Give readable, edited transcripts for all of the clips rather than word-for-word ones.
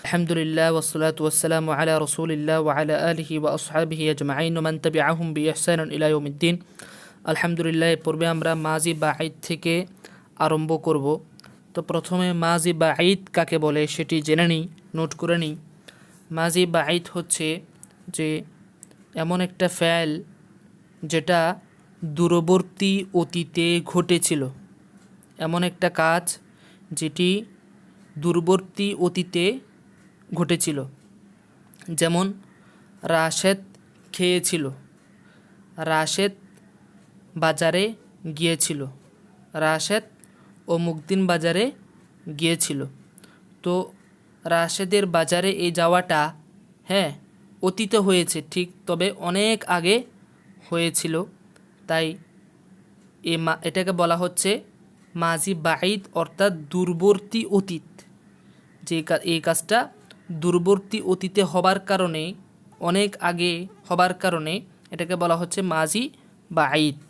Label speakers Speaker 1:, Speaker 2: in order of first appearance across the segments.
Speaker 1: আলহামদুলিল্লাহ ওয়াসসালাতু ওয়াসসালামু আলা রাসূলিল্লাহ ওয়া আলা আলিহি ওয়া আসহাবিহি আজমাইন ওয়া মান তাবিআহুম বিইহসানিন ইলা ইয়াউমিদ্দিন। আলহামদুলিল্লাহ, পূর্বে আমরা মাজি বাঈদ থেকে আরম্ভ করব। তো প্রথমে মাজি বাঈদ কাকে বলে সেটি জেনে নিই, নোট করে নিই। মাজি বাঈদ হচ্ছে যে এমন একটা ফেল যেটা দূরবর্তী অতীতে ঘটেছিল, এমন একটা কাজ যেটি দূরবর্তী অতীতে ঘটেছিল। যেমন রাশেদ খেয়েছিল, রাশেদ বাজারে গিয়েছিল, রাশেদ ও মুকদিন বাজারে গিয়েছিল। তো রাশেদের বাজারে এই যাওয়াটা অতীতে হয়েছে ঠিক, তবে অনেক আগে হয়েছিল, তাই এটাকে বলা হচ্ছে মাজি বাঈদ, অর্থাৎ দূরবর্তী অতীত। যে এই কাজটা দূরবর্তী অতীতে হবার কারণে, অনেক আগে হবার কারণে এটাকে বলা হচ্ছে মাজি বাঈদ।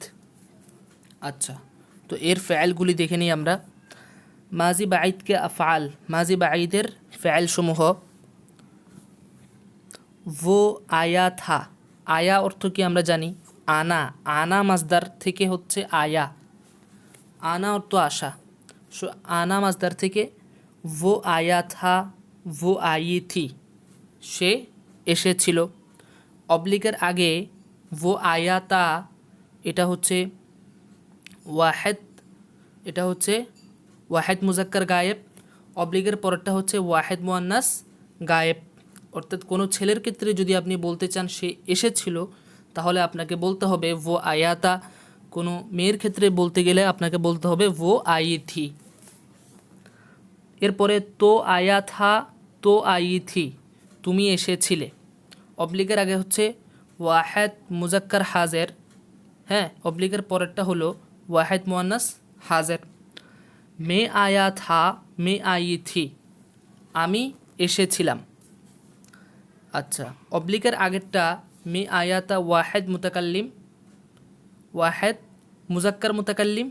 Speaker 1: আচ্ছা, তো এর ফেলগুলি দেখে নিই আমরা। মাজি বাঈদকে আফআল, মাজি বাঈদের ফেলসমূহ वो आया था। আয়া অর্থ কি আমরা জানি, আনা। আনা মাসদার থেকে হচ্ছে আয়া, আনা অর্থ আসা। সো আনা মাসদার থেকে वो आया था, वो आई थी, সে এসেছিল। অবলিগের আগে वो आया था এটা হচ্ছে ওয়াহেদ, এটা হচ্ছে ওয়াহেদ মুজাক্কার গায়েব। অবলিগের পরেরটা হচ্ছে ওয়াহেদ মুয়ান্নাস গায়েব। অর্থাৎ কোনো ছেলের ক্ষেত্রে যদি আপনি বলতে চান সে এসেছিল, তাহলে আপনাকে বলতে হবে वो आया था। কোনো মেয়ের ক্ষেত্রে বলতে গেলে আপনাকে বলতে হবে वो आई थी। এরপরে তো আয়া থা, তো আই থি, তুমি এসেছিলে। অবলিগের আগে হচ্ছে ওয়াহেদ মুজাক্কার হাজের, অবলিগের পরেরটা হলো ওয়াহেদ মুয়ান্নাস হাজের। মে আয়া থা, মে আই থি, আমি এসেছিলাম। আচ্ছা, অবলিগের আগেরটা মে আয়া তা ওয়াহেদ মুতাকাল্লিম, ওয়াহেদ মুজাক্কার মুতাকাল্লিম।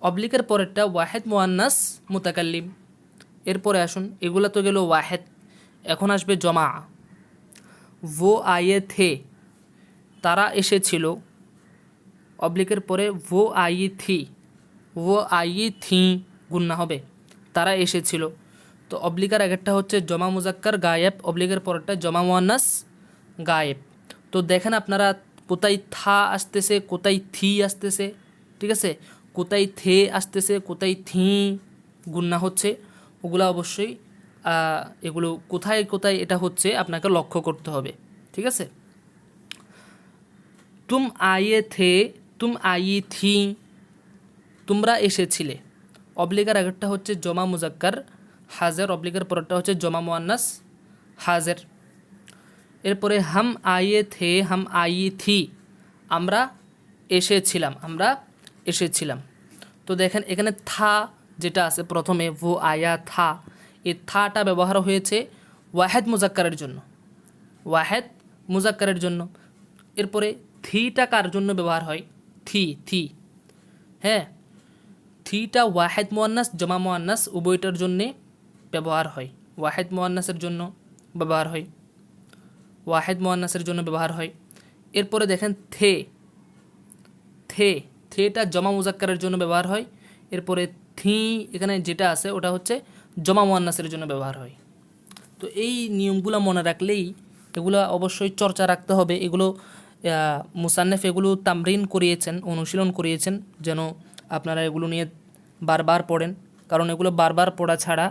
Speaker 1: অবলিগের পরেরটা ওয়াহেদ মুয়ান্নাস মুতাকাল্লিম। এরপরে আসুন, এগুলো তো গেল ওয়াহেদ, এখন আসবে জমা। वो आए थे, তারা এসেছিল। অবলিকের পরে वो आई थी, वो आई थी গুন্না হবে, তারা এসেছিল। তো অবলিকার আগেরটা হচ্ছে জমা মুজাক্কার গায়েব, অবলিকের পরেরটা জমা মুয়ান্নাস গায়েব। তো দেখেন আপনারা কোথায় থা আসতেছে, কোথায় থি আসতেছে, ঠিক আছে, কোথায় থে আসতেছে, কোথায় থি গুন্না হচ্ছে, ওগুলো অবশ্যই এগুলো কোথায় কোথায় এটা হচ্ছে আপনাকে লক্ষ্য করতে হবে, ঠিক আছে। তুম আয়ে থে, তুম আই থি, তোমরা এসেছিলে। অবলিগার আগেরটা হচ্ছে জমা মুজাক্কার হাজের, অবলিগার পরেরটা হচ্ছে জমা মুয়ান্নাস হাজের। এরপরে হাম আয়ে থে, হাম আই থি, আমরা এসেছিলাম, আমরা এসেছিলাম। তো দেখেন এখানে থা যেটা আছে প্রথমে वो आया था, এই থাটা ব্যবহার হয়েছে ওয়াহেদ মুজাক্কারের জন্য, ওয়াহেদ মুজাক্কারের জন্য। এরপরে থিটা কার জন্য ব্যবহার হয়, থি, থি, থিটা ওয়াহেদ মুয়ান্নাস জমা মুয়ান্নাস উভয়টার জন্যে ব্যবহার হয়। ওয়াহেদ মুয়ান্নাসের জন্য ব্যবহার হয়, ওয়াহেদ মুয়ান্নাসের জন্য ব্যবহার হয়। এরপরে দেখেন থে, থে, থেটা জমা মুজাক্কারের জন্য ব্যবহার হয়। এরপরে থি এখানে যেটা আছে ওটা হচ্ছে জমা মুয়ান্নাসের জন্য ব্যবহার হয়। তো এই নিয়মগুলো মনে রাখলেই, এগুলো অবশ্যই চর্চা রাখতে হবে। এগুলো মুসান্নেফ এগুলো তামরিন করিয়েছেন, অনুশীলন করিয়েছেন, যেন আপনারা এগুলো নিয়ে বারবার পড়েন, কারণ এগুলো বারবার পড়া ছাড়া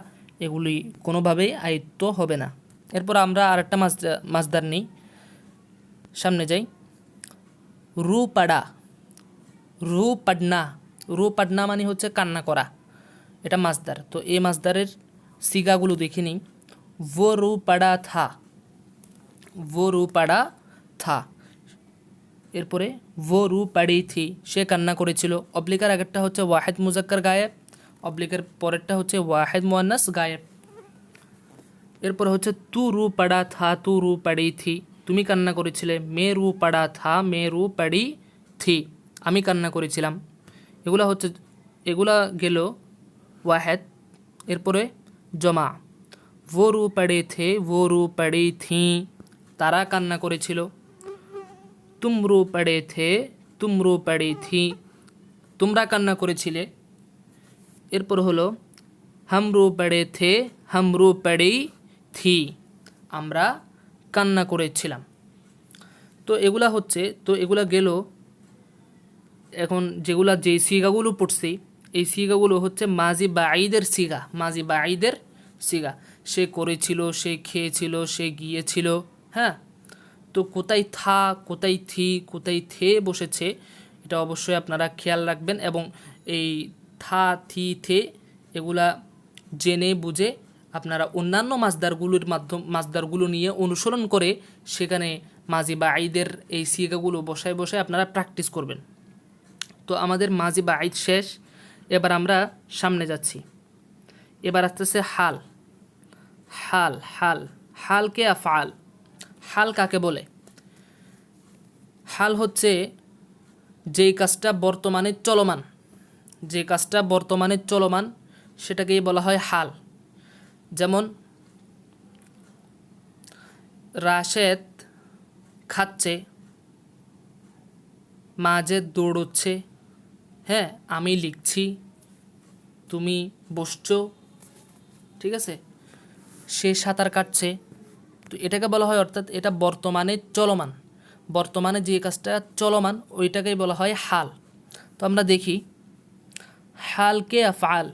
Speaker 1: এগুলি কোনোভাবেই আয়ত্ত হবে না। এরপর আমরা আরেকটা মাসদার নিই, সামনে যাই। রু পাড়া, রু পাডনা, রু পাডনা মানে হচ্ছে কান্না করা, এটা মাসদার। তো এই মাসদারের সিগাগুলো দেখে নিই। वो रू पड़ा था, वो रू पड़ा था। এরপরে वो रू पड़ी थी, সে কান্না করেছিল। অবলিকার আগেরটা হচ্ছে ওয়াহেদ মুজাক্কার গায়েব, অবলিকের পরেরটা হচ্ছে ওয়াহেদ মুয়ান্নাস গায়েব। এরপরে হচ্ছে তু রু পড়া থা, তু রু পড়ি থি, তুমি কান্না করেছিলে। মে রু পড়া থা, মে রু পড়ি থি, আমি কান্না করেছিলাম। এগুলা গেল ওয়াহেদ। এরপরে জমা, वो रो पड़े थे, वो रो पड़ी थी, তারা কান্না করেছিল। তুম রো পড়ে থে, তুম রো পড়ি থি, তোমরা কান্না করেছিলে। এরপর হলো হাম রো পড়ে থে, হাম রো পড়ি থি, আমরা কান্না করেছিলাম। তো এগুলা হচ্ছে, তো এগুলা গেল। এখন যেগুলা যে সিগাগুলো পড়ছি, এই সিগাগুলো হচ্ছে মাজি বাঈদের সিগা, মাজি বাঈদের সিগা। সে করেছিল, সে খেয়েছিল, সে গিয়েছিল। হ্যাঁ, তো কোথায় থা, কোথায় থি, কোথায় থে বসেছে, এটা অবশ্যই আপনারা খেয়াল রাখবেন। এবং এই থা, থি, থে এগুলা জেনে বুঝে আপনারা অন্যান্য মাসদারগুলো নিয়ে অনুসরণ করে সেখানে মাজি বাঈদের এই সিগাগুলো বসায় বসায় আপনারা প্র্যাকটিস করবেন। তো আমাদের মাজি বাঈদ শেষ। এবার আমরা সামনে যাচ্ছি। এবার আসতেছে হাল। হাল, হাল, হালকে আফআল। হাল কাকে বলে? হাল হচ্ছে যেই কাজটা বর্তমানে চলমান, যে কাজটা বর্তমানে চলমান সেটাকেই বলা হয় হাল। যেমন রাশেদ খাচ্ছে, মাজেদ দৌড়চ্ছে, হ্যাঁ, আমি লিখছি, তুমি বসছো, ঠিক আছে, সে সাঁতার কাটছে। তো এটাকে বলা হয়, অর্থাৎ এটা বর্তমানে চলমান, বর্তমানে যে কাজটা চলমান ওইটাকেই বলা হয় হাল। তো আমরা দেখি হালকে আফআল,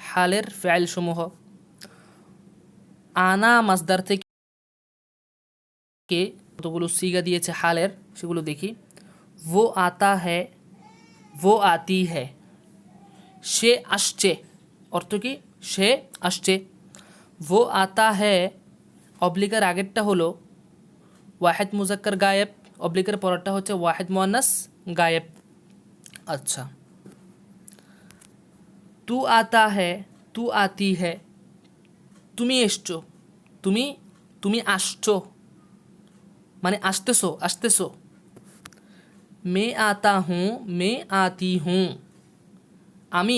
Speaker 1: হালের ফেল সমূহ। আনা মাসদার থেকে কতগুলো সিগা দিয়েছে হালের, সেগুলো দেখি। वो आता है, वो आती है, সে আসছে, অর্থ কি? সে আসছে। वो आता है অবলিকের আগেরটা হলো ওয়াহিদ মুজাক্কার গায়েব, অবলিকের পরেরটা হচ্ছে ওয়াহিদ মুয়ান্নাস গায়েব। আচ্ছা, তু আতা है, তু আতি है, তুমি এসছো, তুমি তুমি আসছো, মানে আসতেছো, আসতেছো। मैं आता हूँ, मैं आती हूँ, আমি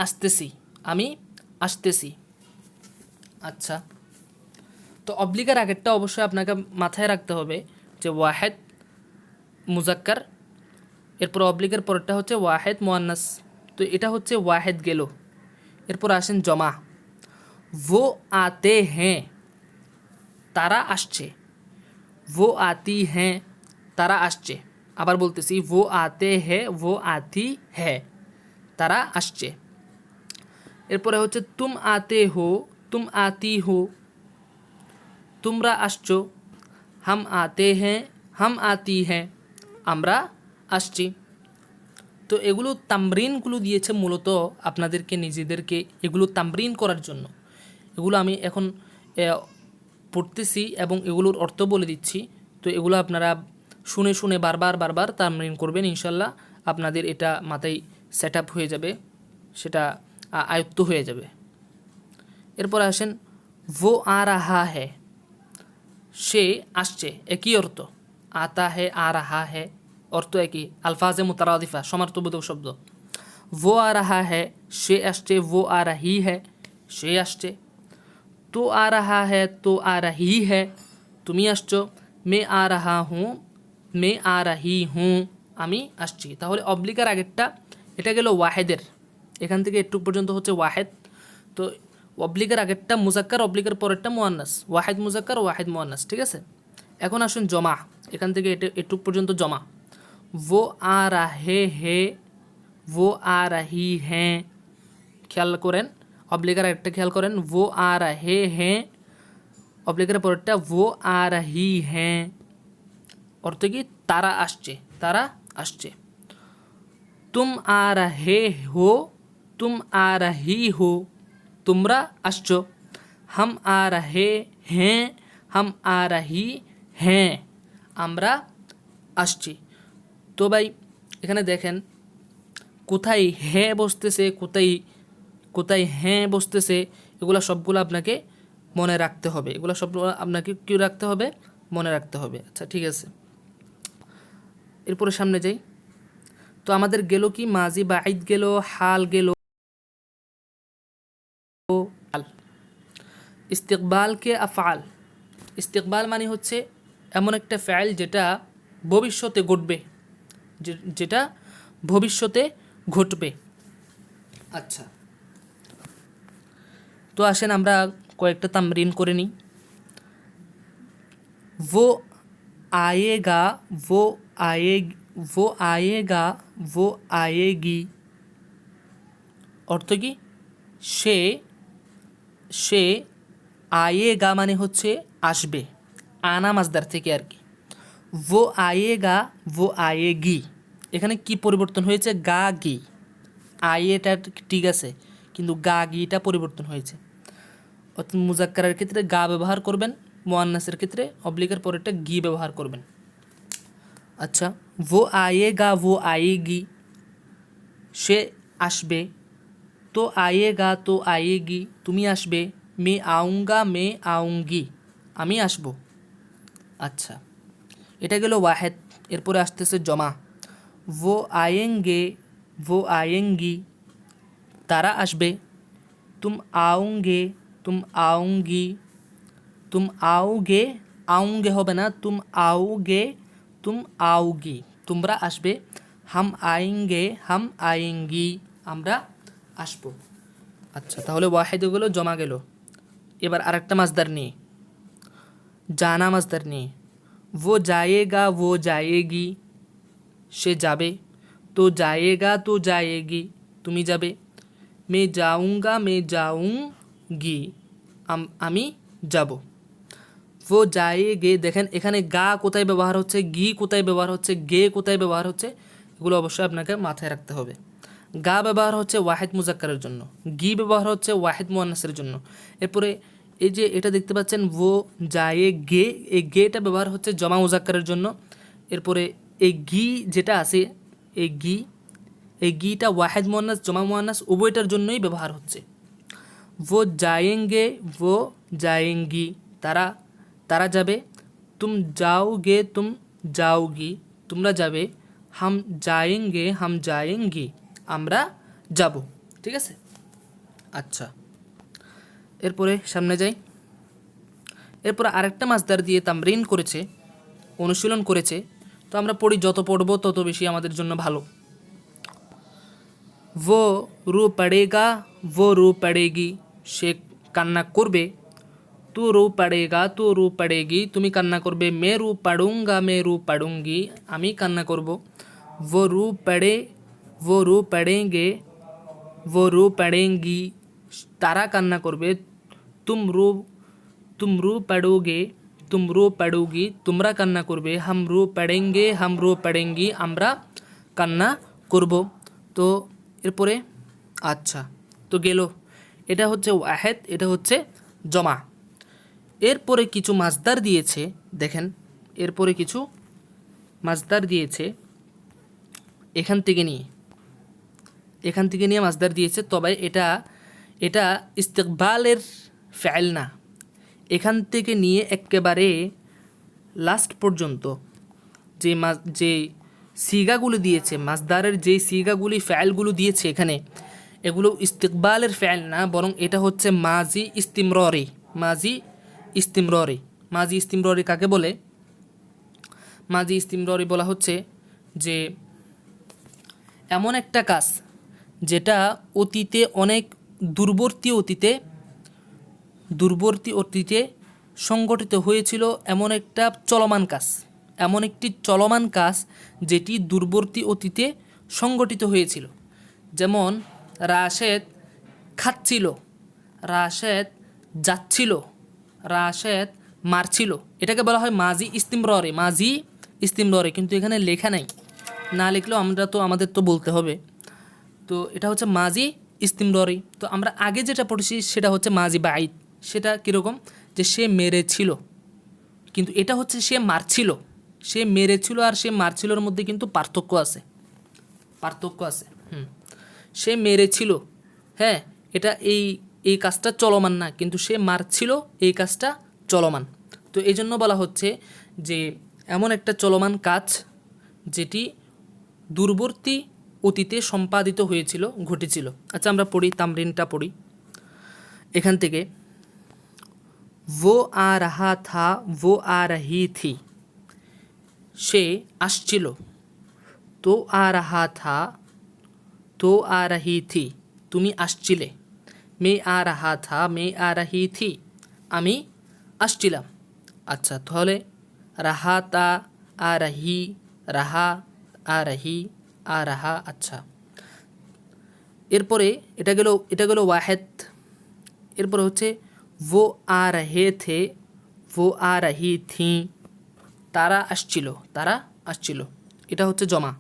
Speaker 1: আসতেছি, আমি আসতেছি। আচ্ছা, তো অবলিকের আগেরটা অবশ্যই আপনাকে মাথায় রাখতে হবে যে ওয়াহেদ মুজাক্কার, এরপর অবলিকের পরেরটা হচ্ছে ওয়াহেদ মুয়ান্নাস। তো এটা হচ্ছে ওয়াহেদ গেল। এরপর আসেন জমা। वो आते हैं, তারা আসছে। वो आती हैं, তারা আসছে। আবার বলতেছি, वो आते हैं, वो आती है, তারা আসছে। এরপরে হচ্ছে তুম আতে হো, তুম আতি হো, তোমরা আসছো। হাম আতে হ্যাঁ, হাম আতি হ্যাঁ, আমরা আসছি। তো এগুলো তামরিনগুলো দিয়েছে মূলত আপনাদেরকে নিজেদেরকে এগুলো তামরিন করার জন্য। এগুলো আমি এখন পড়তেছি এবং এগুলোর অর্থ বলে দিচ্ছি। তো এগুলো আপনারা শুনে শুনে বারবার বারবার তামরিন করবেন, ইনশাল্লাহ আপনাদের এটা মাথায় সেট আপ হয়ে যাবে, সেটা আয়ত্ত হয়ে যাবে। এরপর আসেন वो आ रहा है, সে আসছে, একই অর্থ। আতা হে, আ রাহা হে, অর্থ একই। আলফাজে মুতারাদিফা, সমার্থবোধক শব্দ। वो आ रहा है, সে আসছে। वो आ रही है, সে আসছে। तो आ रहा है, तो आ रही है, তুমি আসছো। मैं आ रहा हूँ, मैं आ रही हूँ, আমি আসছি। তাহলে অবলিকার আগেরটা এটা গেল ওয়াহেদের, এখান থেকে একটু পর্যন্ত হচ্ছে ওয়াহেদ। তো অবলিকের আগেরটা মুজাক্কার, অবলিকের পরেরটা মুয়ান্নাস, ওয়াহিদ মুজাক্কার, ওয়াহিদ মুয়ান্নাস, ঠিক আছে। এখন আসুন জমা, এখান থেকে একটু পর্যন্ত জমা। वो आ रहे हैं, वो आ रही हैं, খেয়াল করেন অবলিকের আগেরটা খেয়াল করেন। वो आ रहे हैं, অবলিকের পরেরটা वो आ रही हैं, অর্থ কি? তারা আসছে, তারা আসছে। तुम आ रहे हो, तुम आ रही हो, তোমরা আসছো। हम आ रहे हैं, हम आ रही हैं, আমরা আসছি। তো ভাই এখানে দেখেন কোথায় হ্যাঁ বসতেছে, কোথায় কোথায় হ্যাঁ বসতেছে, এগুলো সবগুলো আপনাকে মনে রাখতে হবে, এগুলো সবগুলো আপনাকে কি রাখতে হবে? মনে রাখতে হবে। আচ্ছা, ঠিক আছে, এরপরে সামনে যাই। তো আমাদের গেল কি? মাজি বাঈদ গেল, হাল গেল, হাল। ইস্তিকবালকে আফআল, ইস্তিকবাল মানে হচ্ছে এমন একটা ফেল যেটা ভবিষ্যতে ঘটবে, যেটা ভবিষ্যতে ঘটবে। আচ্ছা, তো আসেন আমরা কয়েকটা তামরিন করে নিই। वो आएगा, वो आए, वो आएगा, वो आएगी অর্থ কি? সে, সে আয়েগা মানে হচ্ছে আসবে, আনা মাজদার থেকে আর কি। वो आएगा, वो आएगी, এখানে কি পরিবর্তন হয়েছে? গা গি, আয়েটা ঠিক আছে, কিন্তু গা গিটা পরিবর্তন হয়েছে। অর্থাৎ মুজাক্কারের ক্ষেত্রে গা ব্যবহার করবেন, মুয়ান্নাসের ক্ষেত্রে অবলিগের পরেরটা গি ব্যবহার করবেন। আচ্ছা, वो आएगा, वो आएगी, সে আসবে। তো आएगा, तो आएगी, তুমি আসবে। मैं आऊँगा, मैं आऊँगी, আমি আসব। আচ্ছা, এটা গেল ওয়াহেদ। এরপরে আসতেছে জমা। वो आएंगे, वो आएंगी, তারা আসবে। तुम आओगे, तुम आओगी, तुम आओगे, आओगे হবে না, तुम आओगे, तुम आओगी, তোমরা আসবে। हम आएंगे, हम आएंगी, আমরা আসব। আচ্ছা, তাহলে ওয়াহিদ গেল, জমা গেল। এবার আরেকটা মাজদার নিয়ে, জানা মাজদার নিয়ে। वो जाएगा, वो जाएगी, সে যাবে। তো जाएगा, तो जाएगी, তুমি যাবে। मैं जाऊँगा, मैं जाऊँगी, আমি যাব। वो जाएगे, দেখেন এখানে গা কোথায় ব্যবহার হচ্ছে, গি কোথায় ব্যবহার হচ্ছে, গে কোথায় ব্যবহার হচ্ছে, এগুলো অবশ্যই আপনাকে মাথায় রাখতে হবে। গা ব্যবহার হচ্ছে ওয়াহিদ মুজাক্কারের জন্য, গি ব্যবহার হচ্ছে ওয়াহিদ মুয়ান্নাসের জন্য। এরপরে এই যে এটা দেখতে পাচ্ছেন वो जाएगे, এই গেটা ব্যবহার হচ্ছে জমা মুজাক্কারের জন্য। এরপরে এই গি যেটা আছে, এই গিটা ওয়াহিদ মুয়ান্নাস, জমা মুয়ান্নাস উভয়টার জন্যই ব্যবহার হচ্ছে। वो जाएंगे, वो जाएंगी, তারা যাবে। तुम जाओगे, तुम जाओगी, তোমরা যাবে। हम जाएंगे, हम जाएंगी, আমরা যাব। ঠিক আছে? আচ্ছা, এরপরে সামনে যাই। এরপরে আরেকটা মাজদার দিয়ে তামরিন করেছে, অনুশীলন করেছে। তো আমরা পড়ি, যত পড়ব তত বেশি আমাদের জন্য ভালো। वो रो पड़ेगा, वो रो पड़ेगी, সে কান্না করবে। तू रो पड़ेगा, तू रो पड़ेगी, তুমি কান্না করবে। मैं रो पड़ूंगा, मैं रो पड़ूंगी, আমি কান্না করব। वो रो पड़े, वो रो पड़ेंगे, वो रो पड़ेंगी, তারা কান্না করবে। तुम रो पड़ोगे, तुम रो पड़ोगी, তোমরা কান্না করবে। हम रो पड़ेंगे, हम रो पड़ेंगी, আমরা কান্না করব। তো এরপরে আচ্ছা, তো গেল। এটা হচ্ছে ওয়াহেদ, এটা হচ্ছে জমা। এরপরে কিছু মাজদার দিয়েছে, দেখেন এরপরে কিছু মাজদার দিয়েছে এখান থেকে নিয়ে মাজদার দিয়েছে। তবে এটা ইস্তিকবালের ফেল না, এখান থেকে নিয়ে একেবারে লাস্ট পর্যন্ত যে সিগাগুলো দিয়েছে, মাজদারের যে সিগাগুলি ফেলগুলো দিয়েছে এখানে, এগুলো ইস্তিকবালের ফেল না, বরং এটা হচ্ছে মাজি ইস্তিমররি। মাজি ইস্তিমররি কাকে বলে? মাজি ইস্তিমররি বলা হচ্ছে যে এমন একটা কাজ যেটা অতীতে অনেক দূরবর্তী অতীতে সংগঠিত হয়েছিল, এমন একটি চলমান কাজ যেটি দূরবর্তী অতীতে সংগঠিত হয়েছিল। যেমন রাশেদ খাচ্ছিল, রাশেদ যাচ্ছিল, রাশেদ মারছিল, এটাকে বলা হয় মাজি ইস্তিমররি। কিন্তু এখানে লেখা নাই, না লিখলেও আমাদের তো বলতে হবে। তো এটা হচ্ছে মাজি ইস্তিমররি। তো আমরা আগে যেটা পড়েছি সেটা হচ্ছে মাজি বাঈদ। সেটা কীরকম, যে সে মেরেছিল, কিন্তু এটা হচ্ছে সে মারছিল। সে মেরেছিল আর সে মারছিলোর মধ্যে কিন্তু পার্থক্য আছে। সে মেরেছিল, হ্যাঁ, এটা এই কাজটা চলমান না, কিন্তু সে মারছিল, এই কাজটা চলমান। তো এই জন্য বলা হচ্ছে যে এমন একটা চলমান কাজ যেটি দূরবর্তী অতীতে সম্পাদিত হয়েছিল, ঘটেছিল। আচ্ছা, আমরা পড়ি, তামরিনটা পড়ি এখান থেকে। वो आ रहा था, वो आ रही थी। সে আসছিল। তো आ रहा था, तो आ रही थी। তুমি আসছিলে। मैं आ रहा था, मैं आ रही थी। আমি আসছিলাম। আচ্ছা তাহলে রাহাতা, आ रही, রাহা, आ रही, आ रहा। আচ্ছা এরপরে এটা গেল ওয়াহেদ। এরপরে হচ্ছে वो आ रहे थे, वो आ रही थी। তারা আসছিল, তারা আসছিল। এটা হচ্ছে জমা।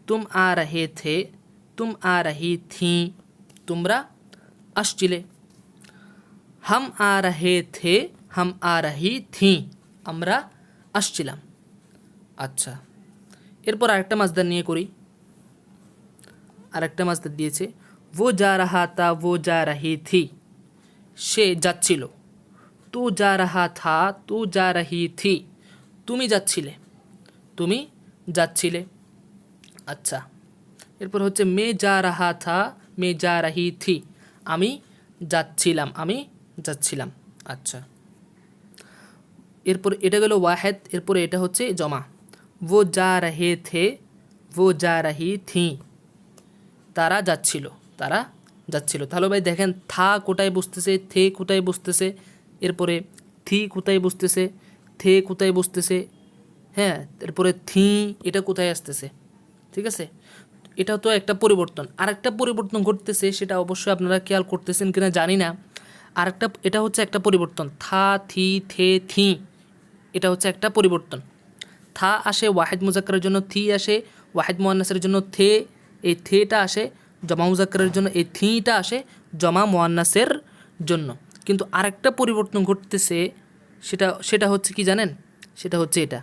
Speaker 1: तुम आ रहे थे, तुम आ रही थी। তোমরা আসছিলে। हम आ रहे थे, हम आ रही थी। আমরা আসছিলাম। আচ্ছা এরপর আরেকটা মাসদার নিয়ে করি। আরেকটা মাসদার দিয়েছে वो जा रहा था, वो जा रही थी। সে যাচ্ছিল। तू जा रहा था, तू जा रही थी। তুমি যাচ্ছিলে, তুমি যাচ্ছিলে। আচ্ছা এরপর হচ্ছে मैं जा रहा था, मैं जा रही थी। আমি যাচ্ছিলাম, আমি যাচ্ছিলাম। আচ্ছা এরপর এটা গেল ওয়াহেদ। এরপরে এটা হচ্ছে জমা। वो जा रहे थे, वो जा रही थी। তারা যাচ্ছিল, তারা যাচ্ছিল। তাহলে ভাই দেখেন থা কোথায় বসতেছে, থে কোথায় বসতেছে, এরপরে থি কোথায় বসতেছে, থে কোথায় বসতেছে, হ্যাঁ এরপরে থি এটা কোথায় আসতেছে। ঠিক আছে, এটা তো একটা পরিবর্তন। আর একটা পরিবর্তন ঘটতেছে, সেটা অবশ্যই আপনারা খেয়াল করতেছেন কিনা জানি না। আরেকটা এটা হচ্ছে একটা পরিবর্তন, থা থি থে থি। এটা হচ্ছে একটা পরিবর্তন। থা আসে ওয়াহিদ মুজাক্কারের জন্য, থি আসে ওয়াহিদ মুয়ান্নাসের জন্য, থে এই থেটা আসে জমা মুজাক্কারের জন্য, এই থিটা আসে জমা মুয়ান্নাসের জন্য। কিন্তু আরেকটা পরিবর্তন ঘটতেছে, সেটা সেটা হচ্ছে কি জানেন? সেটা হচ্ছে এটা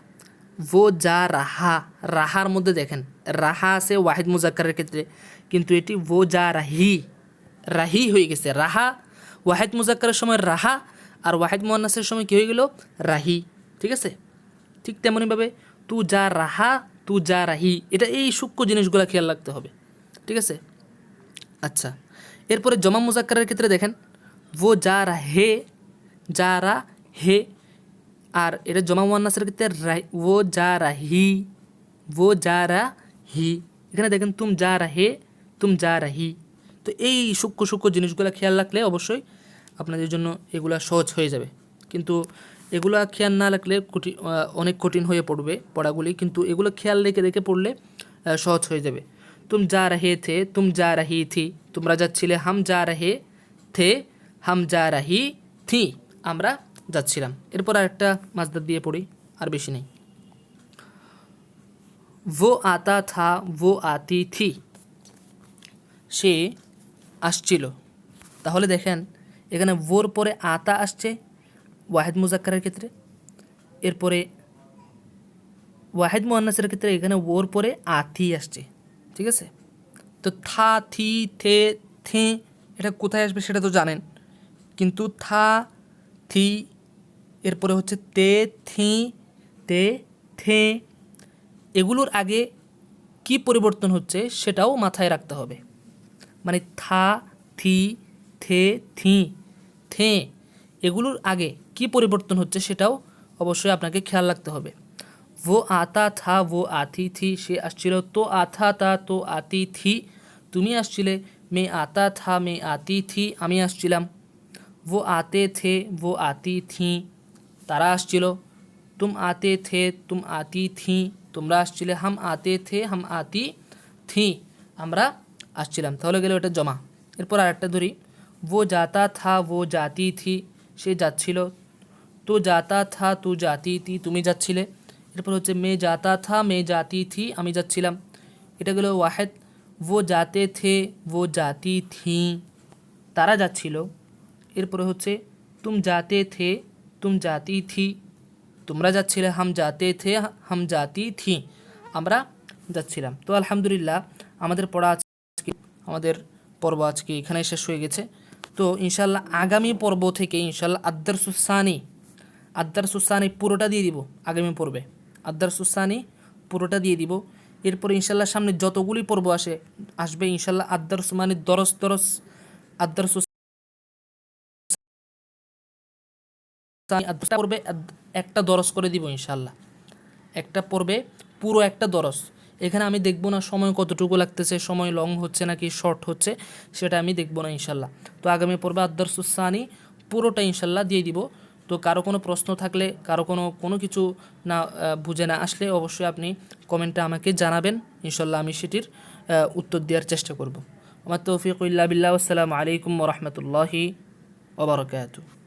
Speaker 1: वो जा रहा। রাহার মধ্যে দেখেন রাহা আছে ওয়াহিদ মুজাক্কারের ক্ষেত্রে, কিন্তু এটি वो जा रही, রাহি হয়ে গেছে। রাহা ওয়াহিদ মুজাক্কারের সময় রাহা, আর ওয়াহিদ মুয়ান্নাসের সময় কী হয়ে গেল? রাহি। ঠিক আছে, ঠিক তেমনইভাবে তু যা রাহা, তু যা রাহি। এটা এই সূক্ষ্ম জিনিসগুলো খেয়াল রাখতে হবে। ঠিক আছে, আচ্ছা এরপরে জমা মুজাক্কারের ক্ষেত্রে দেখেন वो जा रहे, जा रहे। আর এটা জমা মুয়ান্নাসের ক্ষেত্রে वो जा रही, वो जा रही। এখানে দেখেন তুম যা রাহে, তুম যা রাহি। তো এই সূক্ষ্ম সূক্ষ্ম জিনিসগুলো খেয়াল রাখলে অবশ্যই আপনাদের জন্য এগুলা সহজ হয়ে যাবে। কিন্তু এগুলা খেয়াল না রাখলে অনেক কঠিন হয়ে পড়বে পড়াগুলি, কিন্তু এগুলো খেয়াল রেখে রেখে পড়লে সহজ হয়ে যাবে। তুম যা রাহে থে, তুম যা রাহি থি। তোমরা যাচ্ছিলে, হাম যা রাহে থে, হাম যা রাহি থি। আমরা যাচ্ছিলাম। এরপর আরেকটা মাসদার দিয়ে পড়ি, আর বেশি নেই। वो आता था, वो आती थी। সে আসছিল। তাহলে দেখেন এখানে ওর পরে আতা আসছে ওয়াহিদ মুজাক্কারের ক্ষেত্রে, এরপরে ওয়াহিদ মুয়ান্নাসের ক্ষেত্রে এখানে ওর পরে আতি আসছে। ঠিক আছে, তো থা থি থে থে এটা কোথায় আসবে সেটা তো জানেন, কিন্তু থা থি এরপরে হচ্ছে তে থি তে থে, এগুলোর আগে কি পরিবর্তন হচ্ছে সেটাও মাথায় রাখতে হবে। মানে থা থি থে থি থে এগুলোর আগে কি পরিবর্তন হচ্ছে সেটাও অবশ্যই আপনাকে খেয়াল রাখতে হবে। वो आता था, वो आती थी। সে আসছিল। তো आता था, তো आती थी। তুমি আসছিলে। मैं आता था, मैं आती थी। আমি আসছিলাম। वो आते थे, वो आती थी। তারা আসছিল। तुम आते थे, तुम आती थी। তোমরা আসছিলে। हम आते थे, हम आती थी। আমরা আসছিলাম। তাহলে গেল এটা জমা। এরপর আরেকটা ধরি, वो जाता था, वो जाती थी। সে যাচ্ছিল। तो जाता था, तू जाती थी। তুমি যাচ্ছিলে। এরপর হচ্ছে मैं जाता था, मैं जाती थी। আমি যাচ্ছিলাম। এটা গেল ওয়াহেদ। वो जाते थे, वो जाती थी। তারা যাচ্ছিল। এরপরে হচ্ছে तुम जाते थे, तुम जाती थी। তোমরা যাচ্ছিলে। हम जाते थे, हम जाती थी। আমরা যাচ্ছিলাম। তো আলহামদুলিল্লাহ আমাদের পড়া আজকে, আমাদের পর্ব আজকে এখানে শেষ হয়ে গেছে। তো ইনশাল্লাহ আগামী পর্ব থেকে ইনশাল্লাহ আদ্দারসুসানি পুরোটা দিয়ে দিব। আগামী পর্বে আদ্দারসুসানি পুরোটা দিয়ে দিব। এরপরে ইনশাল্লাহ সামনে যতগুলি পর্ব আসবে ইনশাল্লাহ আদ্দারসুমানি দরস আদ্দারসুস পড়বে একটা দরস করে দিব ইনশাল্লাহ, একটা পড়বে পুরো একটা দরস। এখানে আমি দেখব না সময় কতটুকু লাগতেছে, সময় লং হচ্ছে নাকি শর্ট হচ্ছে, সেটা আমি দেখব না ইনশাল্লাহ। তো আগামী পর্বে আদ-দারসুস-সানি পুরোটা ইনশাল্লাহ দিয়ে দিব। তো কারো কোনো প্রশ্ন থাকলে, কারো কোনো কিছু না বুঝে না আসলে অবশ্যই আপনি কমেন্টে আমাকে জানাবেন, ইনশাল্লাহ আমি সেটির উত্তর দেওয়ার চেষ্টা করব। আমার তৌফিক ইল্লা বিল্লাহ। আসসালামু আলাইকুম ওয়া রাহমাতুল্লাহি ওয়া বারাকাতুহু।